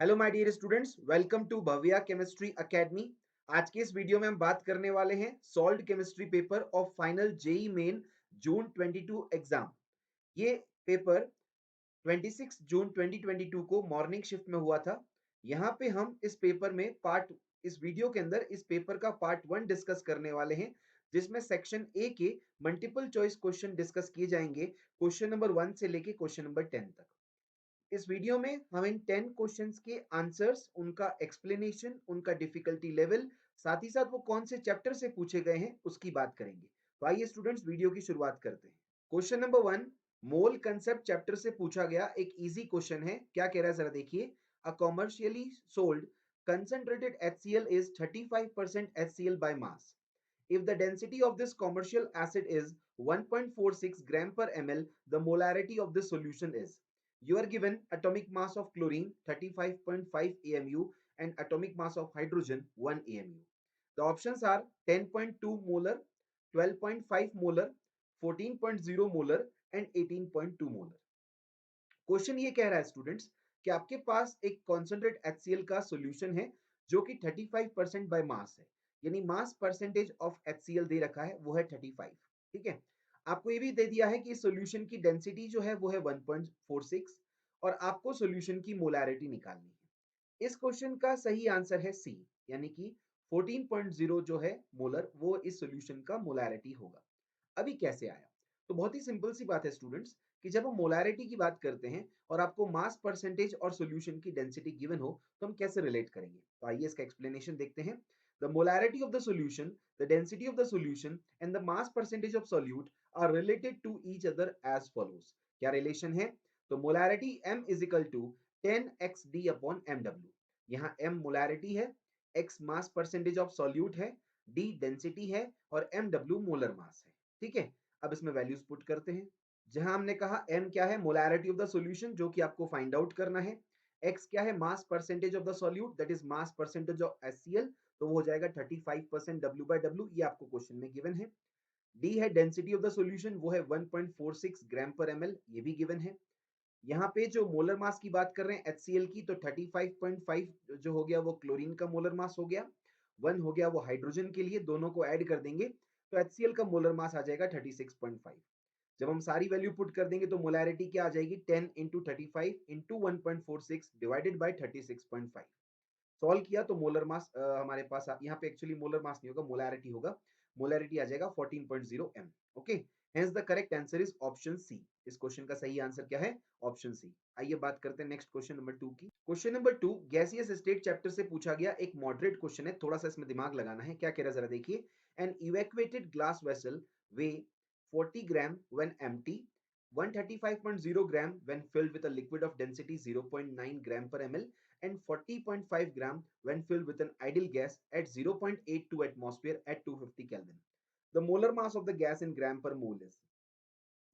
Hello my dear students, welcome to Bhavya chemistry academy. आज के इस वीडियो में हम बात करने वाले हैं solved chemistry paper of final JEE Main June 22 exam. ये पेपर 26 जून 2022 को मॉर्निंग शिफ्ट में हुआ था। यहाँ पे हम इस पेपर में इस वीडियो के अंदर इस पेपर का पार्ट 1 डिस्कस करने वाले हैं, जिसमें सेक्शन ए के मल्टीपल चॉइस क्वेश्चन डिस्कस किए जाएंगे, क्वेश्चन नंबर 1 से लेके क्वेश्चन नंबर 10 तक। इस वीडियो में हम इन 10 क्वेश्चंस के आंसर्स, उनका एक्सप्लेनेशन, उनका डिफिकल्टी लेवल, साथ ही साथ वो कौन से चैप्टर से पूछे गए हैं उसकी बात करेंगे। तो आइए स्टूडेंट्स वीडियो की शुरुआत करते हैं। क्वेश्चन नंबर 1 मोल कंसेप्ट चैप्टर से पूछा गया एक इजी क्वेश्चन है। क्या कह रहा है जरा देखिए। A commercially sold concentrated HCl is 35% HCl by mass. If the density of this commercial acid is 1.46 gram per ml, the molarity of this solution is. You are given atomic mass of chlorine 35.5 AMU and atomic mass of hydrogen 1 AMU. The options are 10.2 molar, 12.5 molar, 14.0 molar and 18.2 molar. Question ये कह रहा है students कि आपके पास एक concentrate HCl का solution है जो कि 35% बाय मास है, यानी मास परसेंटेज ऑफ HCl दे रखा है वो है 35। ठीक है, आपको ये भी दे दिया है कि सॉल्यूशन की डेंसिटी जो है वो है 1.46 और आपको सॉल्यूशन की मोलैरिटी निकालनी है। इस क्वेश्चन का सही आंसर है सी, यानी कि 14.0 जो है मोलर वो इस सॉल्यूशन का मोलैरिटी होगा। अभी कैसे आया? तो बहुत ही सिंपल सी बात है स्टूडेंट्स कि जब हम मोलैरिटी की बात करते हैं और आपको मास परसेंटेज और सॉल्यूशन की डेंसिटी गिवन हो तो हम कैसे रिलेट करेंगे। तो आइए इसका एक्सप्लेनेशन देखते हैं। The molarity of the solution, the density of the solution and the mass percentage of solute are related to each other as follows. क्या रिलेशन है? तो molarity m is equal to 10xd upon mw। यहाँ m molarity है, x mass percentage of solute है, d density है और mw molar mass है। ठीक है, अब इसमें वैल्यूज पुट करते हैं। जहां हमने कहा m क्या है, मोलैरिटी ऑफ द सॉल्यूशन जो कि आपको फाइंड आउट करना है। x क्या है, मास percentage of the solute that is mass percentage of HCl, तो वो हो जाएगा 35% W/W, ये आपको क्वेश्चन में गिवन है। d है डेंसिटी ऑफ द सॉल्यूशन, वो है 1.46 ग्राम पर ml, ये भी गिवन है। यहाँ पे जो मोलर मास की बात कर रहे हैं HCl की, तो 35.5 जो हो गया वो क्लोरीन का मोलर मास हो गया, 1 हो गया वो हाइड्रोजन के लिए, दोनों को ऐड कर देंगे तो HCl का मोलर मास आ जाएगा 36.5। जब हम सारी वैल्यू पुट कर देंगे तो मोलैरिटी क्या आ जाएगी, 10 into 35 into 1.46 divided by 36.5। Solve किया तो मोलर मास हमारे पास यहाँ पे एक्चुअली मोलर मास नहीं होगा, मोलैरिटी होगा। मोलैरिटी आ जाएगा 14.0 m। Okay, hence the correct answer is option C. इस क्वेश्चन का सही आंसर क्या है, ऑप्शन सी। आइए बात करते हैं नेक्स्ट क्वेश्चन नंबर 2 की। Question number 2 gaseous state chapter से पूछा गया एक मॉडरेट क्वेश्चन है, थोड़ा सा इसमें दिमाग लगाना है। क्या कह रहा है जरा देखिए। An evacuated glass vessel weighs 40 gram when empty, 135.0 gram when filled with a liquid of density 0.9 gram per ml, and 40.5 gram when filled with an ideal gas at 0.82 atmosphere at 250 Kelvin. The molar mass of the gas in gram per mole is.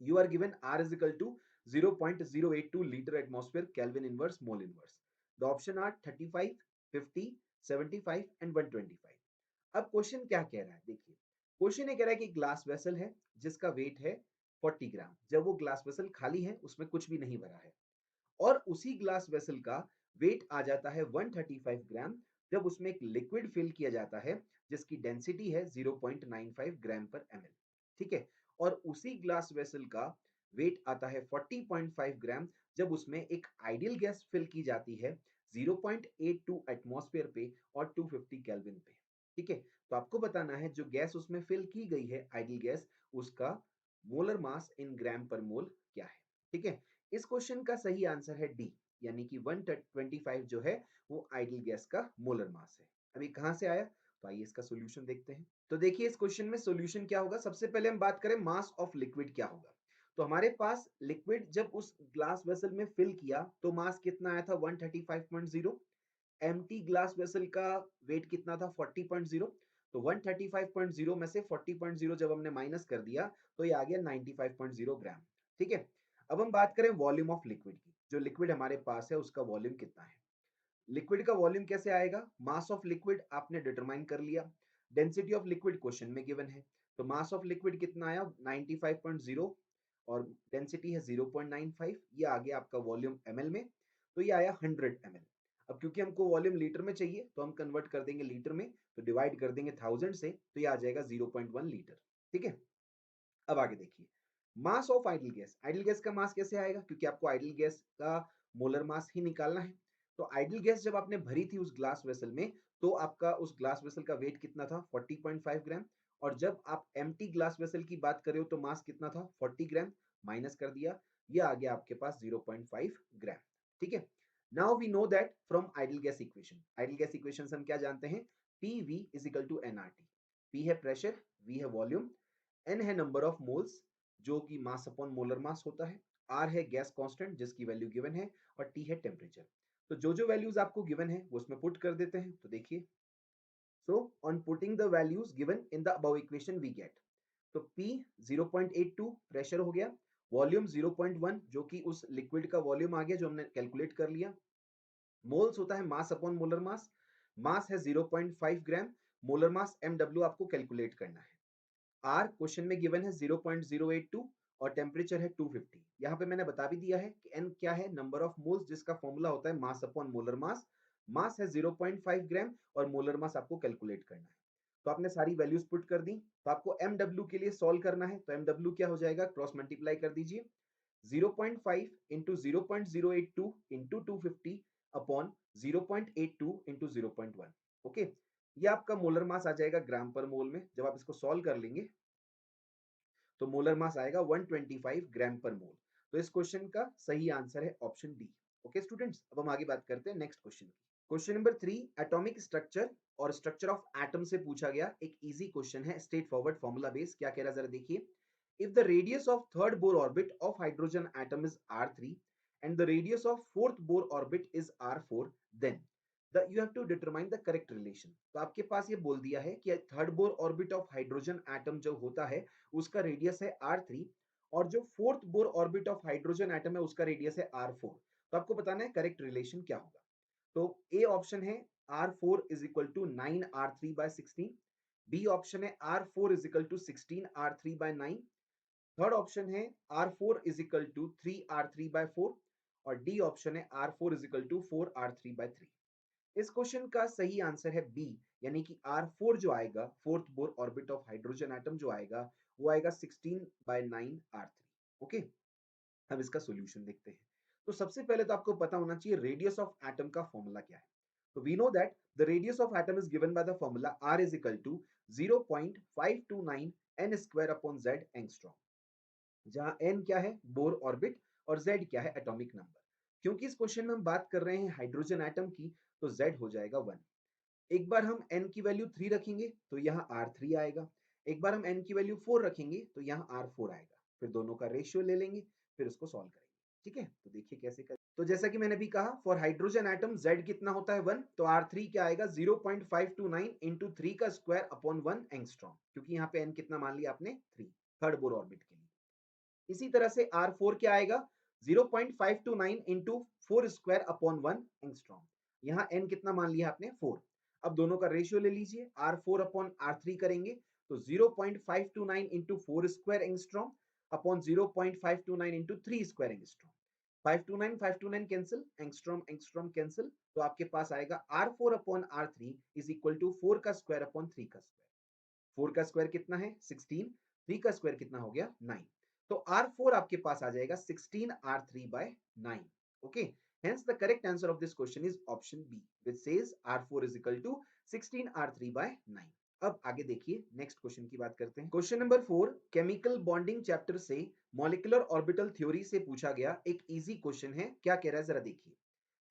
You are given R is equal to 0.082 liter atmosphere Kelvin inverse mole inverse. The option are 35, 50, 75 and 125. अब question क्या कह रहा है देखिए। Question ये कह रहा है कि ग्लास वेसल है जिसका वेट है 40 ग्राम। जब वो ग्लास वेसल खाली है, उसमें कुछ भी नहीं भरा है, और उसी ग्लास वेसल का वेट आ जाता है 135 ग्राम जब उसमें एक लिक्विड फिल किया जाता है जिसकी डेंसिटी है 0.95 ग्राम पर ml। ठीक है, और उसी ग्लास वेसल का वेट आता है 40.5 ग्राम जब उसमें एक आइडियल गैस फिल की जाती है 0.82 एटमॉस्फेयर पे और 250 केल्विन पे। ठीक है, तो आपको बताना है जो गैस उसमें फिल की गई है आइडियल गैस, उसका मोलर मास इन ग्राम पर मोल क्या है। ठीक है, इस क्वेश्चन का सही आंसर है डी, यानी कि 125 जो है वो आइडियल गैस का मोलर मास है। अभी कहां से आया, तो आइए इसका सॉल्यूशन देखते हैं। तो देखिए इस क्वेश्चन में सॉल्यूशन क्या होगा। सबसे पहले हम बात करें मास ऑफ लिक्विड क्या होगा। तो हमारे पास लिक्विड जब उस ग्लास वेसल में फिल किया तो मास कितना आया था 135.0। एम्प्टी ग्लास वेसल का वेट कितना था 40.0। तो 135.0 में से 40.0 जब हमने माइनस कर दिया तो ये आ गया 95.0 ग्राम। ठीक है, अब हम बात करें वॉल्यूम ऑफ लिक्विड की। जो लिक्विड हमारे पास है उसका वॉल्यूम कितना है। लिक्विड का वॉल्यूम कैसे आएगा, मास ऑफ लिक्विड आपने डिटरमाइन कर लिया, डेंसिटी ऑफ लिक्विड क्वेश्चन में गिवन है, तो मास ऑफ लिक्विड कितना आया 95.0 और डेंसिटी है 0.95, ये आ गया आपका वॉल्यूम ml में, तो ये आया 100 ml। अब क्योंकि हमको वॉल्यूम लीटर में चाहिए तो हम कन्वर्ट कर देंगे लीटर में, तो डिवाइड कर देंगे 1000 से, तो ये आ जाएगा 0.1 लीटर। ठीक है, अब आगे देखिए, mass of idol gas. Idol gas का मास कैसे आएगा, क्योंकि आपको आइडल गैस का मोलर मास ही निकालना है। तो आइडल गैस जब आपने भरी थी उस ग्लास वेसल में, तो आपका उस ग्लास वेसल का वेट कितना था, 40.5 ग्राम। और जब आप एम्प्टी ग्लास वेसल की बात कर रहे हो तो मास कितना था, 40 ग्राम, माइनस कर दिया, ये आ गया आपके पास 0.5 ग्राम। ठीक है, now we know that from ideal gas equation. Ideal gas equation हम क्या जानते हैं, PV is equal to nRT। P है प्रेशर, V है वॉल्यूम, N है नंबर ऑफ मोल्स जो कि मास अपॉन मोलर मास होता है, R है गैस कांस्टेंट जिसकी वैल्यू गिवन है, और T है टेम्परेचर। तो जो जो वैल्यूज आपको गिवन है वो उसमें पुट कर देते हैं। तो देखिए, so on putting the values given in the above equation we get, तो P 0.82 प्रेशर हो गया, वॉल्यूम 0.1 जो कि उस लिक्विड का वॉल्यूम आ गया जो हमने कैलकुलेट कर लिया, मोल्स होता है मास अपॉन मोलर मास, मास है 0.5 ग्राम, मोलर मास MW आपको कैलकुलेट करना है। आर क्वेश्चन में गिवन है 0.082 और टेम्परेचर है 250। यहाँ पे मैंने बता भी दिया है कि एन क्या है, नंबर ऑफ मोल्स जिसका फॉर्मूला होता है मास अपॉन मोलर मास, मास है 0.5 ग्राम और मोलर मास आपको कैलकुलेट करना है। तो आपने सारी वैल्यूज पुट कर दी, तो आपको MW के लिए सॉल्व करना है। तो MW क्या हो जाएगा, क्रॉस मल्टीप्लाई कर दीजिए, 0.5 into 0.082 into 250 upon 0.82 into 0.1। Okay, ये आपका मोलर मास आ जाएगा ग्राम पर मोल में। जब आप इसको सॉल्व कर लेंगे तो मोलर मास आएगा 125 ग्राम पर मोल। तो इस क्वेश्चन का सही आंसर है ऑप्शन डी। ओके स्टूडेंट्स, अब हम आगे बात करते हैं नेक्स्ट क्वेश्चन की। क्वेश्चन नंबर 3, एटॉमिक स्ट्रक्चर और स्ट्रक्चर ऑफ एटम से पूछा गया एक इजी क्वेश्चन है, स्ट्रेट फॉरवर्ड फॉर्मूला बेस। क्या कह रहा है जरा देखिए, if the radius of third Bohr orbit of hydrogen atom is r3 and the radius of fourth bohr orbit is r4, then you have to determine the correct relation। तो आपके पास ये बोल दिया है कि third Bohr orbit of hydrogen atom जो होता है उसका रेडियस है r3, और जो fourth Bohr orbit of hydrogen atom है उसका रेडियस है r4। तो आपको बताना है करेक्ट रिलेशन क्या होगा। तो ए ऑप्शन है r4 is equal to 9r3/16, B option है r4 is equal to 16r3/9, third option है r4 is equal to 3r3/4, और डी ऑप्शन है r4 is equal to 4r3/3। इस क्वेश्चन का सही आंसर है बी, यानी कि R4 जो आएगा, fourth Bohr orbit of hydrogen atom जो आएगा वो आएगा 16/9r3। ओके, अब इसका सॉल्यूशन देखते हैं। तो सबसे पहले तो आपको पता होना चाहिए रेडियस ऑफ एटम का फॉर्मूला क्या है। तो we know that the radius of atom is given by the formula R is equal to 0.529 n square upon z angstrom, जहां n क्या है, बोर ऑर्बिट, और z क्या है, एटॉमिक नंबर। क्योंकि इस क्वेश्चन में हम बात कर रहे हैं हाइड्रोजन एटम की, तो z हो जाएगा 1। एक बार हम n की वैल्यू 3 रखेंगे तो यहाँ R3 आएगा, एक बार हम n की वैल्यू 4 रखेंगे तो यहाँ R4 आएगा, फिर दोनों का रेशियो ले लेंगे, फिर उसको सॉल्व करेंगे। ठीक है, तो देखिए कैसे करें। तो जैसा कि मैंने भी कहा, फॉर हाइड्रोजन एटम Z कितना होता है 1, तो R3 क्या आएगा 0.529 इंटू 3 का स्क्वायर अपॉन 1 एंगस्ट्रॉम, क्योंकि यहाँ पे n कितना मान लिया आपने 3, थर्ड बोर ऑर्बिट के लिए। इसी तरह से R4 क्या आएगा 0.529 इंटू 4 स्क्वायर अपॉन 1 एंगस्ट्रॉम, यहाँ n कितना मान लिया आपने 4। अब दोनों का रेशियो ले लीजिए, R4 अपॉन R3 करेंगे तो 0.529 into 4 square angstrom upon 0.529 into 3 square angstrom. 529 cancel, angstrom angstrom cancel, तो आपके पास आएगा R4 upon R3 is equal to 4 का स्क्वायर अपॉन 3 का स्क्वायर। 4 का स्क्वायर कितना है 16, 3 का स्क्वायर कितना हो गया 9। तो R4 आपके पास आ जाएगा 16r3/9। Okay, hence the correct answer of this question is option B, which says R4 is equal to 16r3/9। अब आगे देखिए नेक्स्ट क्वेश्चन की बात करते हैं। Question number 4, chemical bonding chapter से मॉलिक्यूलर ऑर्बिटल थ्योरी से पूछा गया एक इजी क्वेश्चन है। क्या कह रहा है जरा देखिए,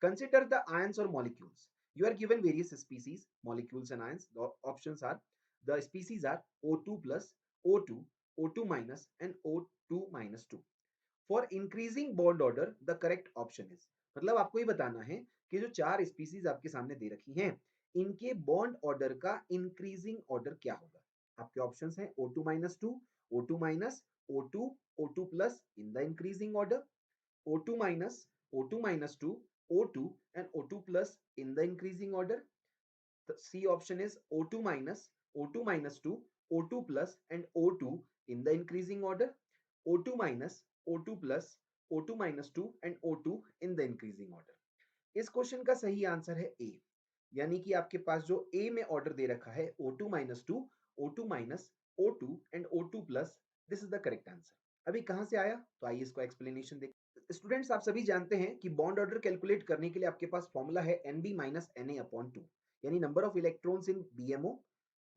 कंसिडर द आयंस और molecules, you are given various species molecules and ions, the options are, the species are O2 plus, O2, O2 minus and O2 minus 2। For increasing bond order the correct option is, मतलब आपको ये बताना है कि जो चार species आपके सामने दे रखी हैं इनके बॉन्ड ऑर्डर का इंक्रीजिंग ऑर्डर क्या होगा। आपके ऑप्शंस हैं O2 minus 2, O2 minus, O2, O2 plus in the increasing order, O2 minus, O2 minus 2, O2 and O2 plus in the increasing order. The C option is O2 minus, O2 minus 2, O2 plus and O2 in the increasing order, O2 minus, O2 plus, O2 minus 2 and O2 in the increasing order। इस question का सही answer है A, यानी कि आपके पास जो ए में ऑर्डर दे रखा है O2 minus two, O2 minus, O2 and O2 plus, this is the correct answer. अभी कहां से आया, तो आइए इसको एक्सप्लेनेशन देखते। स्टूडेंट्स आप सभी जानते हैं कि बॉन्ड ऑर्डर कैलकुलेट करने के लिए आपके पास फॉर्मूला है Nb माइनस Na अपॉन 2, यानी number of electrons in BMO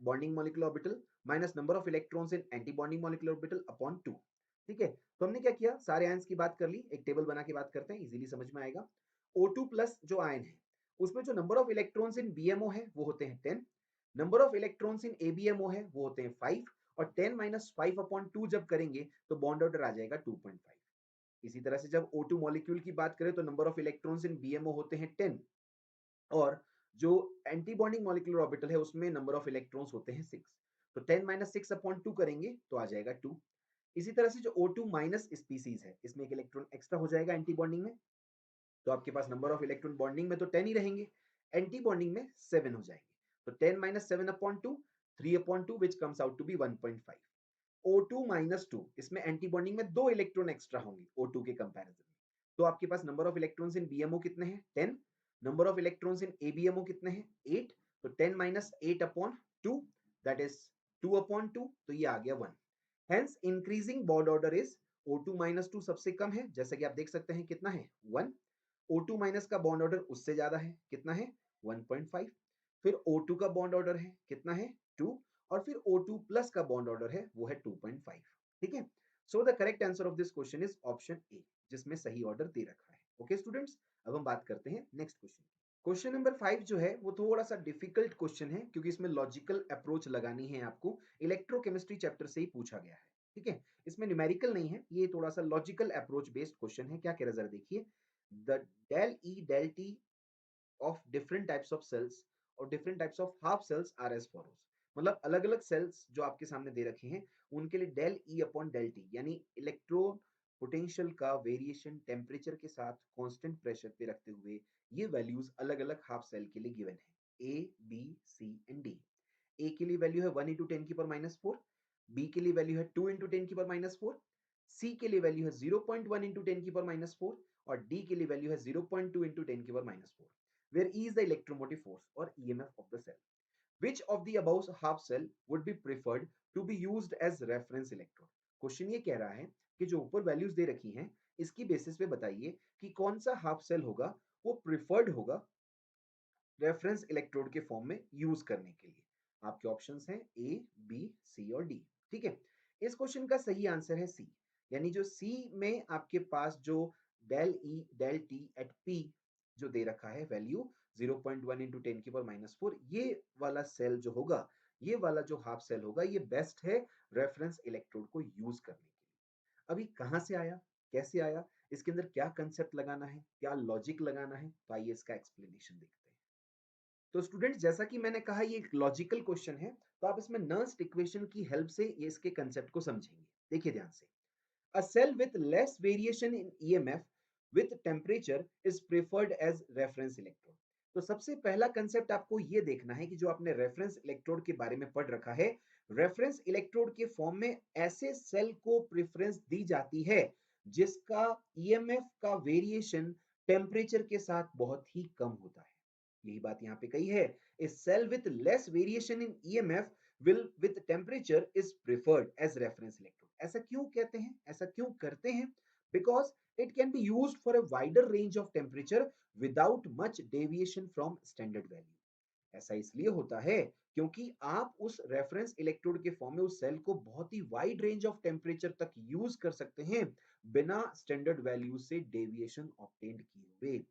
bonding molecular orbital minus number of electrons in anti bonding molecular orbital upon 2। ठीक है, तो हमने क्या किया, सारे आयंस की बात कर ली, एक टेबल बना के बात करते हैं, इजीली समझ में आएगा। O2 प्लस जो आयन है उसमें जो number of electrons in BMO है वो होते हैं 10, number of electrons in ABMO है वो होते हैं 5, और 10 माइनस 5 अपॉन 2 जब करेंगे तो बॉन्ड ऑर्डर आ जाएगा 2.5। इसी तरह से जब O2 मॉलिक्यूल की बात करें तो number of electrons in BMO होते हैं 10, और जो एंटी बॉन्डिंग मॉलिक्यूलर ऑर्बिटल है उसमें नंबर ऑफ इलेक्ट्रॉन्स होते हैं 6, तो 10 माइनस 6 अपॉन 2 करेंगे तो आ जाएगा 2। इसी तरह से जो O2 माइनस स्पीसीज है इसमें एक इलेक्ट्रॉन एक्स्ट्रा हो जाएगा एंटी बॉन्डिंग में, तो आपके पास नंबर ऑफ इलेक्ट्रॉन बॉन्डिंग में तो 10 ही रहेंगे, एंटी बॉन्डिंग में 7 हो जाएंगे, तो 10 minus 7 upon 2, 3 upon 2 which comes out to be 1.5। O2 minus 2 इसमें एंटी बॉन्डिंग में 2 इलेक्ट्रॉन एक्स्ट्रा होंगे O2 के कंपैरिजन में, तो आपके पास number of electrons in BMO कितने हैं 10, number of electrons in ABMO कितने हैं 8, तो 10 minus 8 upon 2 that is 2 upon 2, तो ये आ गया 1। Hence increasing bond order is O2 minus 2 सबसे कम है, जैसा कि आप देख सकते हैं कितना है 1, O2 माइनस का बॉन्ड ऑर्डर उससे ज्यादा है, कितना है 1.5, फिर O2 का बॉन्ड ऑर्डर है कितना है 2, और फिर O2 प्लस का बॉन्ड ऑर्डर है वो है 2.5। ठीक है, so the correct answer of this question is option A, जिसमें सही ऑर्डर दे रखा है। ओके स्टूडेंट्स, अब हम बात करते हैं नेक्स्ट क्वेश्चन। क्वेश्चन नंबर 5 जो है वो थोड़ा सा डिफिकल्ट क्वेश्चन है, क्योंकि इसमें लॉजिकल अप्रोच लगानी है आपको, इलेक्ट्रोकेमिस्ट्री चैप्टर से ही पूछा गया है। ठीक है, इसमें न्यूमेरिकल नहीं है, ये थोड़ा सा लॉजिकल अप्रोच बेस्ड क्वेश्चन है। क्या कह रहा है जरा देखिए, the del E del T of different types of cells और different types of half cells are as follows। मतलब अलग अलग सेल्स जो आपके सामने दे रखे हैं उनके लिए del E upon del T, यानी इलेक्ट्रॉन पोटेंशियल का वेरिएशन टेम्परेचर के साथ कांस्टेंट प्रेशर पे रखते हुए ये वैल्यूज अलग अलग हाफ सेल के लिए गिवन है, A B C and D. A के लिए वैल्यू है 1 इंटू टेन की पावर माइनस 4, बी के लिए वैल्यू है 2 इंटू टेन की पावर माइनस 4, सी के लिए वैल्यू है 0.1 इंटू टेन की पावर माइनस 4, और डी के लिए वैल्यू है 0.2 इंटू टेन की power minus 4, where E is the electromotive force or EMF of the cell. Which of the above half cell would be preferred to be used as reference electrode? Question ये कह रहा है कि जो ऊपर values दे रखी हैं इसकी बेसिस पे बताइए कि कौन सा हाफ सेल होगा वो प्रिफर्ड होगा रेफरेंस इलेक्ट्रोड के फॉर्म में यूज करने के लिए। आपके ऑप्शंस हैं ए बी सी और डी। ठीक है, इस क्वेश्चन का सही आंसर है सी, यानी जो सी में आपके पास जो del E del T at P जो दे रखा है वैल्यू 0.1 इंटू टेन की पावर माइनस 4, ये वाला सेल जो होगा, ये वाला जो हाफ सेल होगा ये बेस्ट है रेफरेंस इलेक्ट्रोड को यूज करने के लिए। अभी कहां से आया, कैसे आया, इसके अंदर क्या कंसेप्ट लगाना है, क्या लॉजिक लगाना है, तो आइए इसका एक्सप्लेनेशन देखते हैं। तो स्टूडेंट्स जैसा कि मैंने कहा ये एक लॉजिकल क्वेश्चन है, तो आप इसमें नर्स्ट इक्वेशन की हेल्प से ये इसके कंसेप्ट को समझेंगे। देखिए ध्यान से, a cell with less variation in EMF with temperature is preferred as reference electrode। तो सबसे पहला कंसेप्ट आपको ये देखना है कि जो आपने रेफरेंस इलेक्ट्रोड के बारे में पढ़ रखा है, रेफरेंस इलेक्ट्रोड के फॉर्म में ऐसे सेल को प्रेफरेंस दी जाती है जिसका ईएमएफ का वेरिएशन टेम्परेचर के साथ बहुत ही कम होता है। यही बात यहाँ पे कही है, a cell with less variation in EMF will with temperature is preferred as reference electrode। ऐसा क्यों कहते हैं, ऐसा क्यों करते हैं, because it can be used for a wider range of temperature without much deviation from standard value। ऐसा इसलिए होता है क्योंकि आप उस रेफरेंस इलेक्ट्रोड के फॉर्म में उस सेल को बहुत ही वाइड रेंज ऑफ टेम्परेचर तक यूज कर सकते हैं बिना स्टैंडर्ड वैल्यू से डेविएशन ऑब्टेन्ड किए हुए।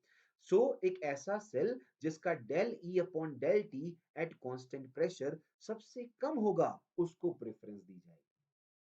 सो एक ऐसा सेल जिसका del E upon del T at constant pressure सबसे कम होगा उसको प्रेफरेंस दी जाएगी।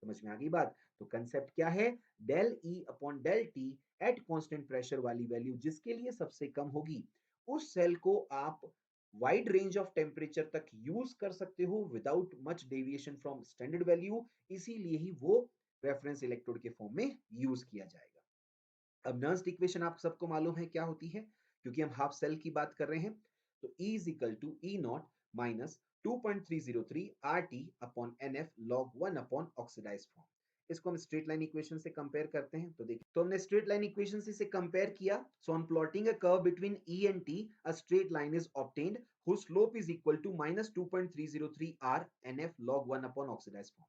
समझ में आ गई बात, तो कंसेप्ट क्या है, del E upon del T at constant pressure वाली वैल्यू जिसके लिए सबसे कम होगी उस सेल को आप वाइड रेंज ऑफ टेम्परेचर तक यूज कर सकते हो without much deviation from standard value, इसीलिए ही वो रेफरेंस इलेक्ट्रोड के फॉर्म में यूज किया जाएगा। अब नर्स्ट इक्वेशन आप सबको मालूम है क्या होती है, क्योंकि हम हाफ सेल की बात कर रहे हैं, तो E is equal to E not minus 2.303 RT upon NF log 1 upon oxidized form. इसको हम स्ट्रेट लाइन इक्वेशन से कंपेयर करते हैं। तो देखिए, तो हमने स्ट्रेट लाइन इक्वेशन से इसे कंपेयर किया। So on plotting a curve between E and T, a straight line is obtained whose slope is equal to -2.303 r nf log 1 upon oxidized form।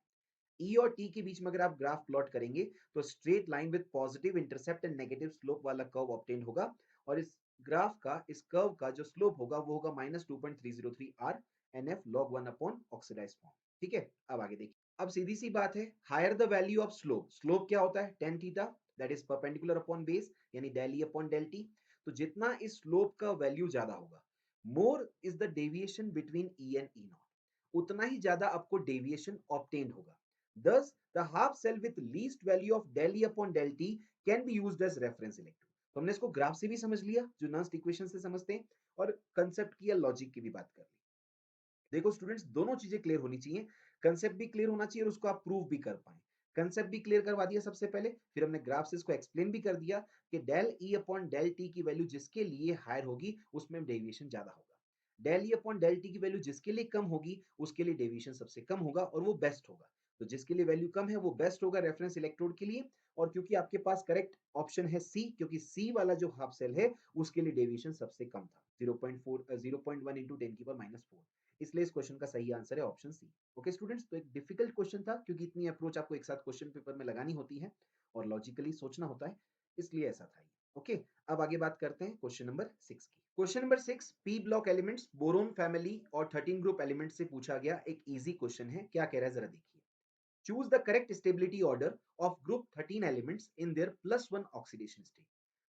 ई और टी के बीच में अगर आप ग्राफ प्लॉट करेंगे तो straight line with positive intercept and negative slope वाला curve obtain होगा, और इस ग्राफ का, इस कर्व का जो स्लोप होगा वो होगा -2.303 r nf log 1 upon oxidized form। ठीक है, अब आगे देखिए। अब सीधी सी बात है, higher the value of slope, slope क्या होता है, tan theta, that is perpendicular upon base, यानी del E upon del T. तो जितना इस स्लोप का वैल्यू ज्यादा होगा, more is the deviation between E and E naught, उतना ही ज्यादा आपको डेविएशन ऑब्टेन होगा। Thus, the half cell with least value of del E upon del T can be used as reference electrode। तो हमने इसको ग्राफ से भी समझ लिया, जो नर्स्ट इक्वेशन से समझते हैं, और कंसेप्ट की या लॉजिक की भी बात कर ली। देखो स्टूडेंट्स, दोनों चीजें क्लियर होनी चाहिए, कंसेप्ट भी क्लियर होना चाहिए और उसको आप प्रूव भी कर पाए। कंसेप्ट भी क्लियर करवा दिया सबसे पहले, फिर हमने ग्राफ से इसको एक्सप्लेन भी कर दिया कि del E upon del T की वैल्यू जिसके लिए हायर होगी उसमें डेविएशन ज्यादा होगा, del E upon del T की वैल्यू जिसके लिए कम होगी उसके लिए डेविएशन सबसे कम होगा और वो बेस्ट होगा। तो जिसके लिए वैल्यू कम है वो बेस्ट होगा रेफरेंस इलेक्ट्रोड के लिए। और क्योंकि आपके पास करेक्ट ऑप्शन है सी, क्योंकि सी वाला जो हाफ सेल है उसके लिए डेविएशन सबसे कम था, 0.4 0.1 इंटू 10⁻⁴, इसलिए इस क्वेश्चन का सही आंसर है ऑप्शन सी। ओके स्टूडेंट्स, तो एक डिफिकल्ट क्वेश्चन था क्योंकि इतनी अप्रोच आपको एक साथ क्वेश्चन पेपर में लगानी होती है और लॉजिकली सोचना होता है, इसलिए ऐसा था। ओके, अब आगे बात करते हैं क्वेश्चन नंबर 6 की। Question number 6 P block elements, boron family और 13 ग्रुप एलिमेंट से पूछा गया एक इजी क्वेश्चन है। क्या कह रहा है जरा देखिए। Choose the correct stability order of group 13 elements in their +1 oxidation state,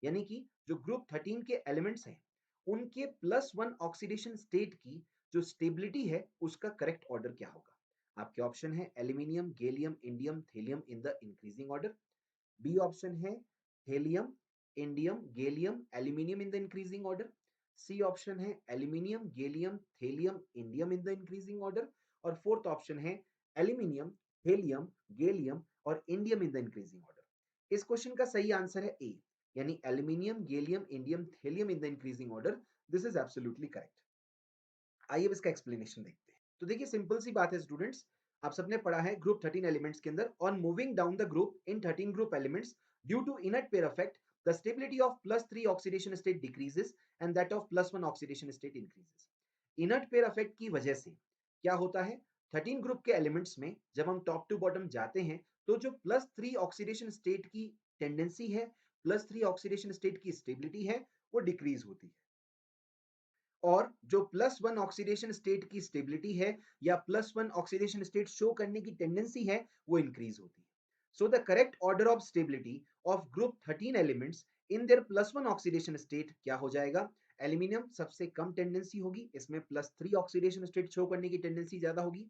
यानी कि जो ग्रुप 13 के एलिमेंट्स हैं उनके +1 ऑक्सीडेशन स्टेट की जो स्टेबिलिटी है उसका करेक्ट ऑर्डर क्या होगा। आपके ऑप्शन है aluminium, gallium, indium, thallium in the increasing order. B option है helium, indium, gallium, aluminium in the increasing order. C option है aluminium, gallium, thallium, indium in the increasing order. और fourth option है aluminium, helium, gallium और indium in the increasing order. इस question का सही answer है A, यानी aluminium, gallium, indium, thallium in the increasing order. This is absolutely correct. आइए अब इसका एक्सप्लेनेशन देखते हैं। तो देखिए सिंपल सी बात है स्टूडेंट्स, आप सबने पढ़ा है ग्रुप 13 एलिमेंट्स के अंदर, on moving down the group in 13 group elements due to inert pair effect, the stability of +3 oxidation state decreases and that of +1 oxidation state increases. Inert pair effect की वजह से क्या होता है, 13 ग्रुप के elements में जब हम टॉप टू बॉटम जाते हैं तो जो +3 ऑक्सीडेशन स्टेट की टेंडेंसी है, +3 ऑक्सीडेशन स्टेट की स्टेबिलिटी है, वो डिक्रीज होती है, और जो +1 ऑक्सीडेशन स्टेट की स्टेबिलिटी है या +1 ऑक्सीडेशन स्टेट शो करने की टेंडेंसी है वो इंक्रीज होती है। So the correct order of stability of group 13 elements in their +1 oxidation state क्या हो जाएगा। एल्यूमिनियम सबसे कम टेंडेंसी होगी, इसमें +3 ऑक्सीडेशन स्टेट शो करने की टेंडेंसी ज्यादा होगी।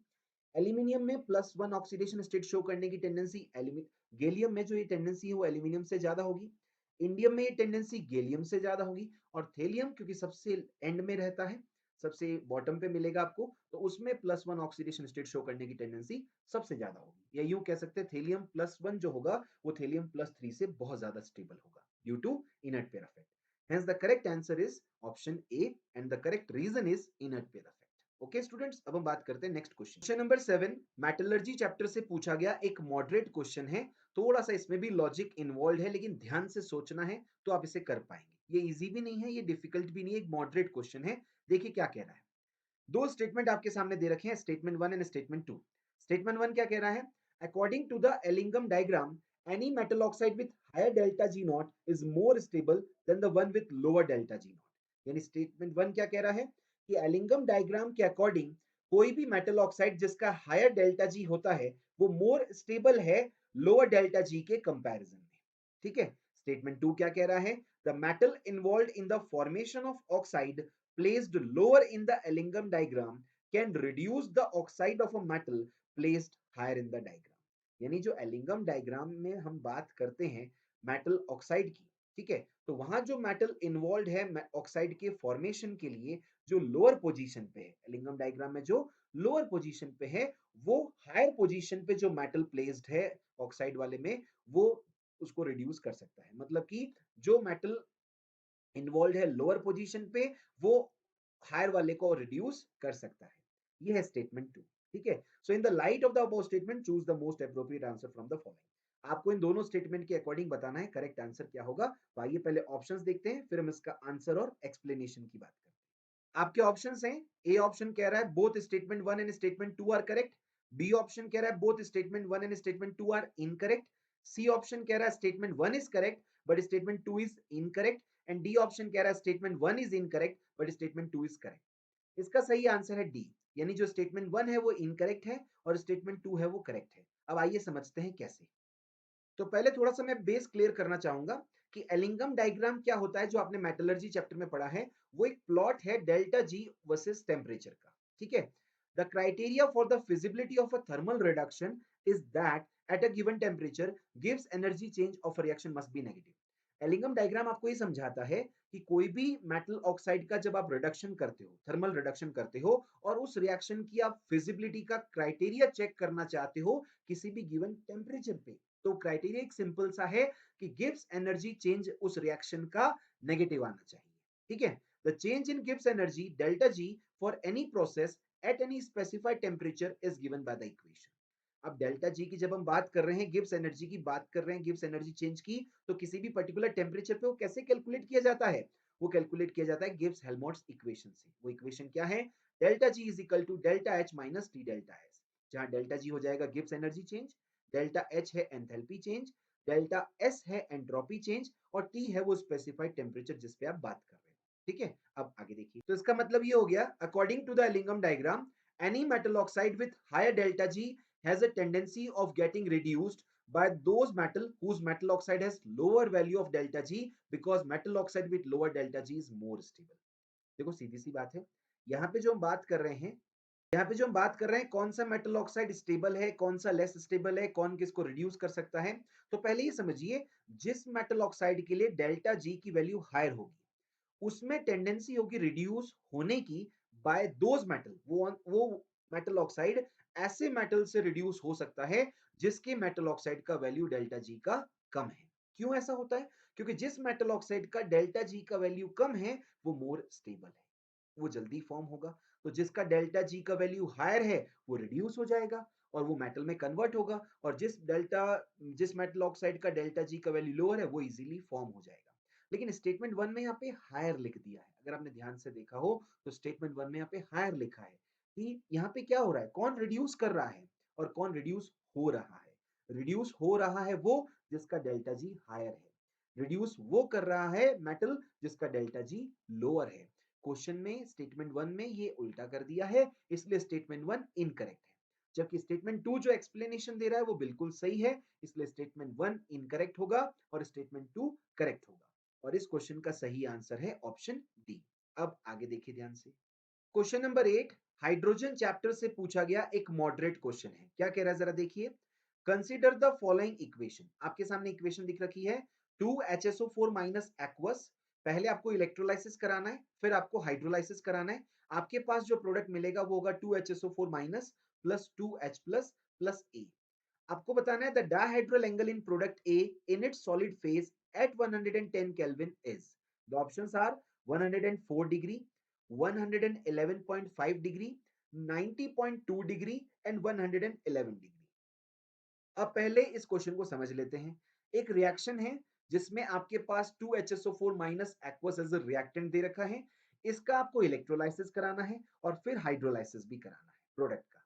एल्यूमिनियम में +1 ऑक्सीडेशन स्टेट शो करने की टेंडेंसी गैलियम में जो ये टेंडेंसी है वो एल्यूमिनियम से ज्यादा होगी। इंडियम में ये टेंडेंसी गैलियम से ज्यादा होगी, और थेलियम क्योंकि सबसे एंड में रहता है, सबसे बॉटम पे मिलेगा आपको, तो उसमें +1 ऑक्सीडेशन स्टेट शो करने की टेंडेंसी सबसे ज्यादा होगी। या यूं कह सकते हैं थेलियम +1 जो होगा वो थेलियम +3 से बहुत ज्यादा स्टेबल होगा due to inert pair effect. Hence the correct answer is option A and the correct reason is inert pair effect. Okay students, अब हम बात करते हैं next question. Question number 7 metallurgy chapter से पूछा गया एक मॉडरेट क्वेश्चन है, थोड़ा सा इसमें भी लॉजिक इन्वॉल्व है लेकिन ध्यान से सोचना है तो आप इसे कर पाएंगे। ये इजी भी नहीं है, ये डिफिकल्ट भी नहीं है, एक मॉडरेट क्वेश्चन है। देखिए क्या कह रहा है। दो स्टेटमेंट आपके सामने दे रखे हैं, स्टेटमेंट 1 एंड स्टेटमेंट 2। स्टेटमेंट 1 क्या कह रहा है, according to the Ellingham diagram any metal oxide with higher delta G not is more stable than the one with lower delta G not. यानी स्टेटमेंट 1 क्या कह रहा है कि एलिंगम डायग्राम के अकॉर्डिंग कोई भी मेटल ऑक्साइड जिसका हायर डेल्टा जी होता है वो मोर स्टेबल है लोअर डेल्टा जी के कंपैरिजन में। ठीक है। स्टेटमेंट 2 क्या कह रहा है, the metal involve in the formation of oxide placed lower in the Ellingham diagram can reduce the oxide of a metal placed higher in the diagram। यानी जो एलिंगम डायग्राम में हम बात करते हैं मेटल ऑक्साइड की, ठीक है, तो वहां जो मेटल इन्वॉल्व है ऑक्साइड के फॉर्मेशन के लिए जो लोअर पोजीशन पे है, एलिंगम डायग्राम में जो लोअर पोजीशन पे है वो हायर पोजीशन पे जो मेटल प्लेस्ड है ऑक्साइड वाले में वो उसको रिड्यूस कर सकता है। मतलब कि जो मेटल इन्वॉल्व है लोअर पोजीशन पे वो हायर वाले को रिड्यूस कर सकता है। ये है स्टेटमेंट 2। ठीक है। So in the light of the above statement choose the most appropriate answer from the following. आपको इन दोनों स्टेटमेंट के अकॉर्डिंग बताना है करेक्ट आंसर क्या होगा। तो आइए पहले ऑप्शंस देखते हैं, फिर हम इसका आंसर और एक्सप्लेनेशन की बात करते हैं। आपके ऑप्शंस हैं, ए ऑप्शन कह रहा है both statement 1 and statement 2 are correct. B option कह रहा है both statement 1 and statement 2 are incorrect. C option कह रहा है statement 1 is correct but statement 2 is incorrect. And D option कह रहा है statement 1 is incorrect but statement 2 is correct. इसका सही आंसर है डी, यानी जो स्टेटमेंट 1 है वो इनकरेक्ट है और स्टेटमेंट 2 है वो करेक्ट है। अब आइए समझते हैं कैसे। तो पहले थोड़ा सा मैं बेस क्लियर करना चाहूंगा कि एलिंगम डायग्राम क्या होता है। जो आपने मेटलर्जी चैप्टर में पढ़ा है, वो एक प्लॉट है डेल्टा जी वर्सेस टेम्परेचर का। ठीक है। The criteria for the feasibility of a thermal reduction is that at a given temperature gives energy change of a reaction must be negative. Ellingham diagram आपको ये समझाता है कि कोई भी मेटल ऑक्साइड का जब आप रिडक्शन करते हो, थर्मल रिडक्शन करते हो, और उस रिएक्शन की आप फिजिबिलिटी का क्राइटेरिया चेक करना चाहते हो किसी भी गिवन टेम्परेचर पे, तो क्राइटेरिया एक सिंपल सा है कि गिब्स एनर्जी चेंज उस रिएक्शन का नेगेटिव आना चाहिए। ठीक है। The change in Gibbs energy delta G for any process at any specified temperature is given by the equation. अब डेल्टा जी की जब हम बात कर रहे हैं, गिब्स एनर्जी की बात कर रहे हैं, गिब्स एनर्जी चेंज की, तो किसी भी पर्टिकुलर टेम्परेचर पे वो कैसे कैलकुलेट किया जाता है? वो कैलकुलेट किया जाता है गिब्स हेल्महोल्ट्ज इक्वेशन से। वो इक्वेशन क्या है? Delta G is equal to delta H minus T delta S, जहां डेल्टा जी हो जाएगा Gibbs energy change, delta H है एंथैल्पी चेंज, डेल्टा एस है एंट्रोपी चेंज, और टी है वो स्पेसिफाइड टेम्परेचर जिस पे आप बात कर रहे हो। ठीक है। अब आगे देखिए, तो इसका मतलब ये हो गया, according to the Ellingham diagram, any metal oxide with higher delta G has a tendency of getting reduced by those metal whose metal oxide has lower value of delta G because metal oxide with lower delta G is more stable। देखो सीधी सी बात है, यहाँ पे जो हम बात कर रहे हैं, यहाँ पे जो हम बात कर रहे हैं कौन सा मेटल ऑक्साइड स्टेबल है, कौन सा लेस स्टेबल है, कौन किसको रिड्यूस कर सकता है। तो पहले ये समझिए, जिस मेटल ऑक्साइड के लिए डेल्टा जी की वैल्यू हायर होगी, उसमें टेंडेंसी होगी रिड्यूस होने की बाय दोज मेटल, वो मेटल ऑक्साइड ऐसे मेटल से रिड्यूस हो सकता है जिसके मेटल ऑक्साइड का वैल्यू डेल्टा जी का कम है। क्यों ऐसा होता है? क्योंकि जिस मेटल ऑक्साइड का डेल्टा जी का वैल्यू कम है वो मोर स्टेबल है, वो जल्दी फॉर्म होगा। तो जिसका डेल्टा जी का वैल्यू हायर है वो रिड्यूस हो जाएगा और वो मेटल में कन्वर्ट होगा, और जिस मेटल ऑक्साइड का डेल्टा जी का वैल्यू लोअर है वो इजीली फॉर्म हो जाएगा। लेकिन स्टेटमेंट वन में यहाँ पे हायर लिख दिया है, अगर आपने ध्यान से देखा हो तो स्टेटमेंट वन में यहाँ पे हायर लिखा है कि यहाँ पे क्या हो रहा है, कौन रिड्यूस कर रहा है और कौन रिड्यूस हो रहा है। रिड्यूस हो रहा है वो जिसका डेल्टा जी हायर है, रिड्यूस वो कर रहा है मेटल जिसका डेल्टा जी लोअर है। क्वेश्चन में स्टेटमेंट वन में ये उल्टा कर दिया है, इसलिए स्टेटमेंट वन इनकरेक्ट है, जबकि स्टेटमेंट टू जो एक्सप्लेनेशन दे रहा है वो बिल्कुल सही है, इसलिए स्टेटमेंट वन इनकरेक्ट होगा और स्टेटमेंट टू करेक्ट होगा। और इस क्वेश्चन का सही आंसर है ऑप्शन डी। अब आगे देखिए ध्यान से, क्वेश्चन नंबर 8 हाइड्रोजन चैप्टर से पूछा गया एक मॉडरेट क्वेश्चन है। क्या कह रहा है जरा देखिए, कंसीडर द फॉलोइंग इक्वेशन। आपके सामने इक्वेशन दिख रखी है, 2HSO4 माइनस एक्वस। पहले आपको इलेक्ट्रोलाइसिस कराना है, फिर आपको हाइड्रोलाइसिस कराना है। आपके पास जो प्रोडक्ट मिलेगा वो होगा 2HSO4 minus plus 2H plus plus A. आपको बताना है the dihedral angle in product A in its solid phase at 110 kelvin is. The options are 104 degree, 111.5 degree, 90.2 degree and 111 degree. अब पहले इस क्वेश्चन को समझ लेते हैं। एक रिएक्शन है जिसमें आपके पास 2HSO4 minus aqueous as a reactant दे रखा है। इसका आपको इलेक्ट्रोलाइसिस कराना है और फिर हाइड्रोलाइसिस भी कराना है प्रोडक्ट का।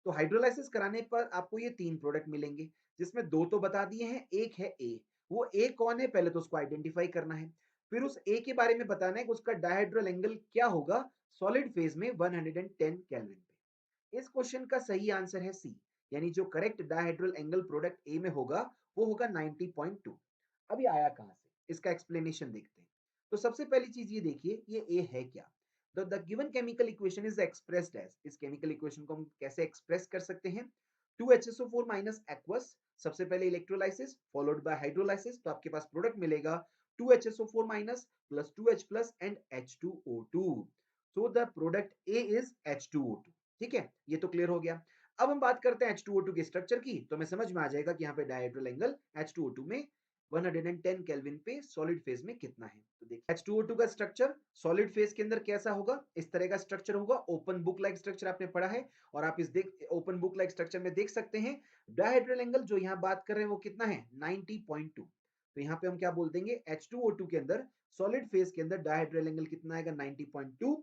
तो हाइड्रोलाइसिस कराने पर आपको ये तीन प्रोडक्ट मिलेंगे, जिसमें दो तो बता दिए हैं, एक है ए। वो ए कौन है पहले तो उसको आइडेंटिफाई करना है, फिर उस ए के बारे में बताना है कि उसका डायहेड्रल एंगल क्या होगा सॉलिड फेज में 110 केल्विन पे। इस क्वेश्चन का सही आंसर है सी, यानी जो करेक्ट डायहेड्रल एंगल प्रोडक्ट ए में होगा वो होगा 90.2। अभी आया कहां से, इसका एक्सप्लेनेशन देखते हैं। तो सबसे पहली चीज ये देखिए, ये ए है क्या। The given chemical equation is expressed as, इस केमिकल इक्वेशन को हम कैसे एक्सप्रेस कर सकते हैं, 2HSO4 माइनस एक्वस, सबसे पहले इलेक्ट्रोलाइसिस फॉलोड बाय हाइड्रोलाइसिस, तो आपके पास प्रोडक्ट मिलेगा 2HSO4 minus plus 2H plus and H2O2। So the product A is H2O2। ठीक है, ये तो क्लियर हो गया। अब हम बात करते हैं H2O2 के स्ट्रक्चर की, तो हमें समझ में आ जाएगा कि यहाँ पे डायहेड्रल एंगल H2O2 में 110 केल्विन पे सॉलिड फेज में कितना है। तो देखिए H2O2 का स्ट्रक्चर सॉलिड फेज के अंदर कैसा होगा, इस तरह का स्ट्रक्चर होगा। ओपन बुक लाइक स्ट्रक्चर आपने पढ़ा है और आप इस ओपन बुक लाइक स्ट्रक्चर में देख सकते हैं डायहेड्रल एंगल जो यहाँ बात कर रहे हैं वो कितना है 90.2। तो यहाँ पे हम क्या बोल देंगे H2O2 के अंदर सॉलिड फेज के अंदर डायहेड्रल एंगल कितना आएगा 90.2।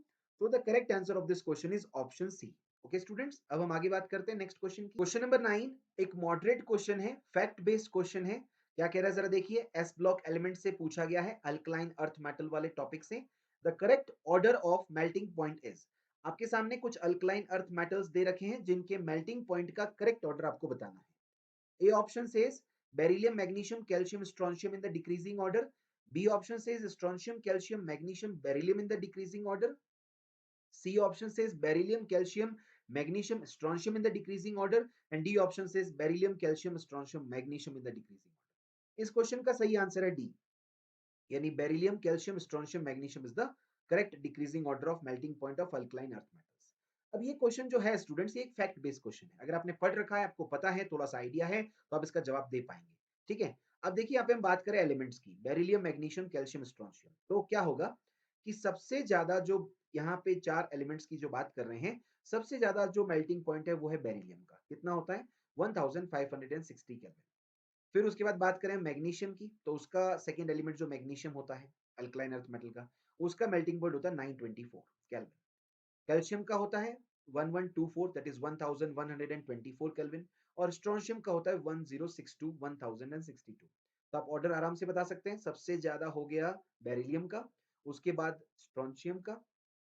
तो the correct answer of this question is option C. Okay students, अब हम आगे बात करते हैं नेक्स्ट क्वेश्चन की। क्वेश्चन नंबर 9 एक मॉडरेट क्वेश्चन है, फैक्ट बेस्ड क्वेश्चन है। क्या कह रहा है जरा देखिए, एस ब्लॉक एलिमेंट से पूछा गया है, अल्कलाइन अर्थ मेटल वाले टॉपिक से। The correct order of melting point is, आपके सामने कुछ अल्कलाइन अर्थ मेटल्स दे रखे हैं जिनके मेल्टिंग पॉइंट का करेक्ट ऑर्डर आपको बताना है। A option says beryllium magnesium calcium strontium in the decreasing order. B option says strontium calcium magnesium beryllium in the decreasing order. C option says beryllium, calcium, magnesium, strontium in the decreasing order, and D option says beryllium, calcium, strontium, magnesium in the decreasing order. इस question का सही answer है D, यानी beryllium, calcium, strontium, magnesium is the correct decreasing order of melting point of alkaline earth metals. अब ये question जो है students, ये एक फैक्ट बेस्ड क्वेश्चन है। अगर आपने पढ़ रखा है, आपको पता है, थोड़ा सा आइडिया है, तो आप इसका जवाब दे पाएंगे। ठीक है, अब देखिए यहाँ पे हम बात करें एलिमेंट्स की, बेरिलियम, मैग्नीशियम, कैल्शियम, स्ट्रोंशियम, तो क्या होगा कि सबसे ज्यादा जो यहाँ पे चार एलिमेंट्स की जो बात कर रहे हैं, सबसे ज्यादा जो मेल्टिंग पॉइंट है वो है बेरिलियम का। कितना होता है 1560 केल्विन। फिर उसके बाद बात करें मैग्नीशियम की, तो उसका सेकंड एलिमेंट जो मैग्नीशियम होता है अल्कलाइन अर्थ मेटल का, उसका मेल्टिंग पॉइंट होता है 924 केल्विन। कैल्शियम का होता है 1124 दैट इज 1124 केल्विन। और स्ट्रोंशियम का होता है 1062 1062। तो आप ऑर्डर आराम से बता सकते हैं, सबसे ज्यादा हो गया बेरिलियम का, उसके बाद स्ट्रोंशियम का,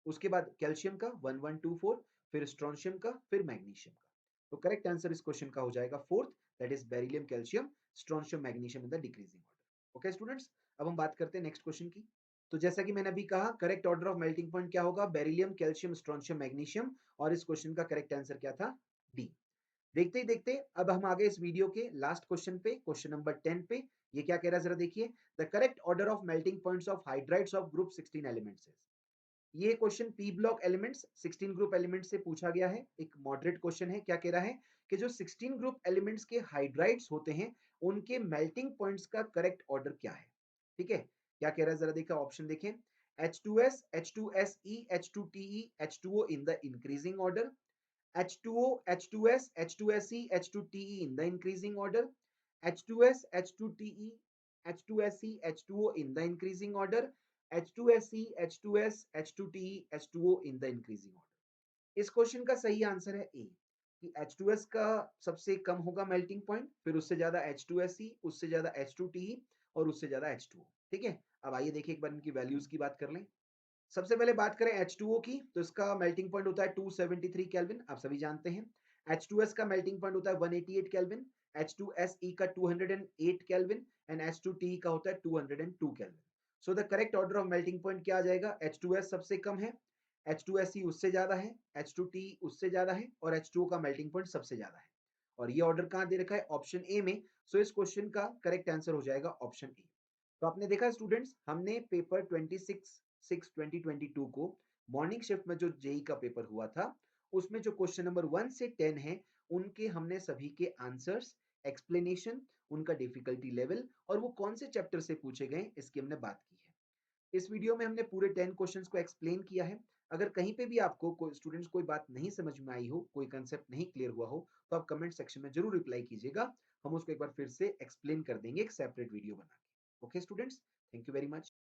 उसके बाद कैल्शियम का 1124, फिर स्ट्रोंशियम का, फिर मैग्नीशियम का। तो करेक्ट आंसर इस क्वेश्चन का हो जाएगा fourth, that is beryllium, calcium, strontium, magnesium in the decreasing order. Okay students, अब हम बात करते हैं नेक्स्ट क्वेश्चन की। तो जैसा कि मैंने अभी कहा, correct order of melting point क्या होगा, बेरिलियम, कैल्शियम, स्ट्रोंशियम, मैग्नीशियम, और इस क्वेश्चन का करेक्ट आंसर क्या था, डी। देखते ही देखते अब हम आ गए इस वीडियो के लास्ट क्वेश्चन पे, क्वेश्चन नंबर 10 पे। ये क्या कह रहा है जरा देखिए, the correct order of melting points of hydrides of group 16 elements. ये question P block elements 16 group elements से पूछा गया है, एक मॉडरेट क्वेश्चन है। क्या कह रहा है कि जो 16 ग्रुप एलिमेंट्स के हाइड्राइड्स होते हैं, उनके मेल्टिंग पॉइंट्स का करेक्ट ऑर्डर क्या है। ठीक है, क्या कह रहा है जरा देखिए, ऑप्शन देखें, H2S, H2SE, H2TE, H2O in the increasing order, H2O, H2S, H2SE, H2TE in the increasing order, H2S, H2TE, H2SE, H2O in the increasing order, H2SE, H2S, H2TE, H2O in the increasing order। इस question का सही answer है ए, कि H2S का सबसे कम होगा melting point, फिर उससे ज्यादा H2SE, उससे ज्यादा H2TE, और उससे ज्यादा H2O। ठीक है, अब आइए देखिए एक बार इनकी वैल्यूज की बात कर लें। सबसे पहले बात करें H2O की, तो इसका मेल्टिंग पॉइंट होता है 273 केल्विन, आप सभी जानते हैं। H2S का मेल्टिंग पॉइंट होता है 188 केल्विन, H2SE का 208 केल्विन, एंड H2TE का होता है 202 kelvin. So the correct order of melting point क्या आ जाएगा, H2S सबसे कम है, H2SE उससे ज्यादा है, H2TE उससे ज्यादा है, और H2O का मेल्टिंग पॉइंट सबसे ज्यादा है। और ये ऑर्डर कहाँ दे रखा है, ऑप्शन ए में। सो इस क्वेश्चन का करेक्ट आंसर हो जाएगा ऑप्शन ए। तो आपने देखा स्टूडेंट्स, हमने पेपर 26/6/2022 को मॉर्निंग शिफ्ट में जो जेई का पेपर हुआ था, उसमें जो क्वेश्चन नंबर 1 से 10 है, उनके हमने सभी के आंसर्स, एक्सप्लेनेशन, उनका डिफिकल्टी लेवल और वो कौन से चैप्टर से पूछे गए, इसकी हमने बात की है। इस वीडियो में हमने पूरे 10 क्वेश्चंस को एक्सप्लेन किया है। अगर कहीं पे भी आपको कोई स्टूडेंट्स कोई बात नहीं समझ में आई हो, कोई कंसेप्ट नहीं क्लियर हुआ हो, तो आप कमेंट सेक्शन में जरूर रिप्लाई कीजिएगा, हम उसको एक बार फिर से एक्सप्लेन कर देंगे एक सेपरेट वीडियो बना के। Okay students, thank you very much.